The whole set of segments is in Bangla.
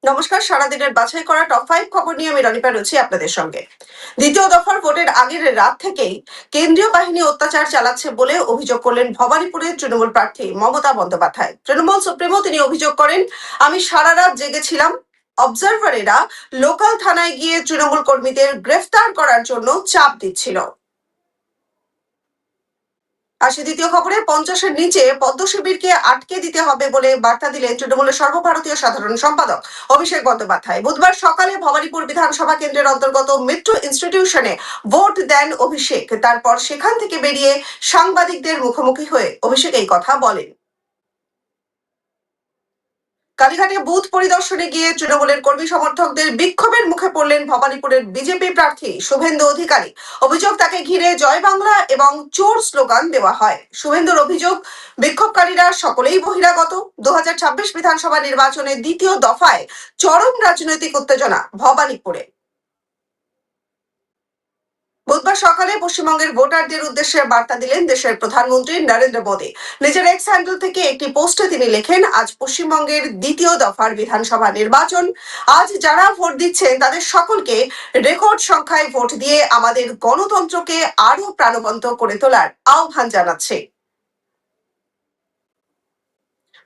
নমস্কার, সারাদিনের বাছাই করা টপ 5 খবর নিয়ে আমি রনিপা রয়েছি আপনাদের সঙ্গে। দ্বিতীয় দফার ভোটের আগের রাত থেকেই কেন্দ্রীয় বাহিনী অত্যাচার চালাচ্ছে বলে অভিযোগ করলেন ভবানীপুরের তৃণমূল প্রার্থী মমতা বন্দ্যোপাধ্যায়। তৃণমূল সুপ্রিমো তিনি অভিযোগ করেন, আমি সারা রাত জেগেছিলাম। অবজারভারেরা লোকাল থানায় গিয়ে তৃণমূল কর্মীদের গ্রেফতার করার জন্য চাপ দিচ্ছিল। আসি দ্বিতীয় খবরে, 50-এর নিচে পদ্ম শিবিরকে আটকে দিতে হবে বলে বার্তা দিলেন তৃণমূলের সর্বভারতীয় সাধারণ সম্পাদক অভিষেক বন্দ্যোপাধ্যায়। বুধবার সকালে ভবানীপুর বিধানসভা কেন্দ্রের অন্তর্গত মিত্র ইনস্টিটিউশনে ভোট দেন অভিষেক। তারপর সেখান থেকে বেরিয়ে সাংবাদিকদের মুখোমুখি হয়ে অভিষেক এই কথা বলেন। কালীঘাটে বুথ পরিদর্শনে গিয়ে তৃণমূলের কর্মী সমর্থকদের বিক্ষোভের মুখে পড়লেন ভবানীপুরের বিজেপি প্রার্থী শুভেন্দু অধিকারী। অভিযোগ, তাকে ঘিরে জয় বাংলা এবং চোর স্লোগান দেওয়া হয়। শুভেন্দুর অভিযোগ, বিক্ষোভকারীরা সকলেই বহিরাগত। 2026 বিধানসভা নির্বাচনের দ্বিতীয় দফায় চরম রাজনৈতিক উত্তেজনা ভবানীপুরে। বুধবার সকালে পশ্চিমবঙ্গের ভোটারদের উদ্দেশ্যে বার্তা দিলেন দেশের প্রধানমন্ত্রী নরেন্দ্র মোদী। নিজের এক্স হ্যান্ডেল থেকে একটি পোস্টে তিনি লেখেন, আজ পশ্চিমবঙ্গের দ্বিতীয় দফার বিধানসভা নির্বাচন। আজ যারা ভোট দিচ্ছেন তাদের সকলকে রেকর্ড সংখ্যায় ভোট দিয়ে আমাদের গণতন্ত্রকে আরো প্রাণবন্ত করে তোলার আহ্বান জানাচ্ছে।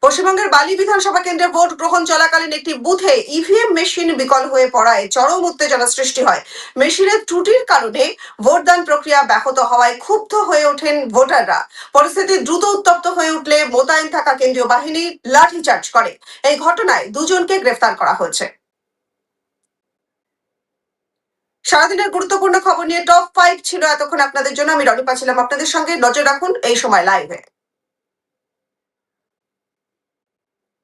পশ্চিমবঙ্গের বালি বিধানসভা কেন্দ্রে ভোট গ্রহণ চলাকালীন একটি বুথে ইভিএম মেশিন বিকল হয়ে পড়ায় চরম উত্তেজনা সৃষ্টি হয়। মেশিনের ত্রুটির কারণে ভোটদান প্রক্রিয়া ব্যাহত হওয়ায় ক্ষুব্ধ হয়ে ওঠেন ভোটাররা। পরিস্থিতি দ্রুত উত্তপ্ত হয়ে উঠলে মোতায়েন থাকা কেন্দ্রীয় বাহিনী লাঠিচার্জ করে। এই ঘটনায় দুজনকে গ্রেফতার করা হয়েছে। সারাদিনের গুরুত্বপূর্ণ খবর নিয়ে টপ 5 ছিল এতক্ষণ আপনাদের জন্য। আমি রনিপা ছিলাম আপনাদের সঙ্গে। নজর রাখুন এই সময় লাইভে।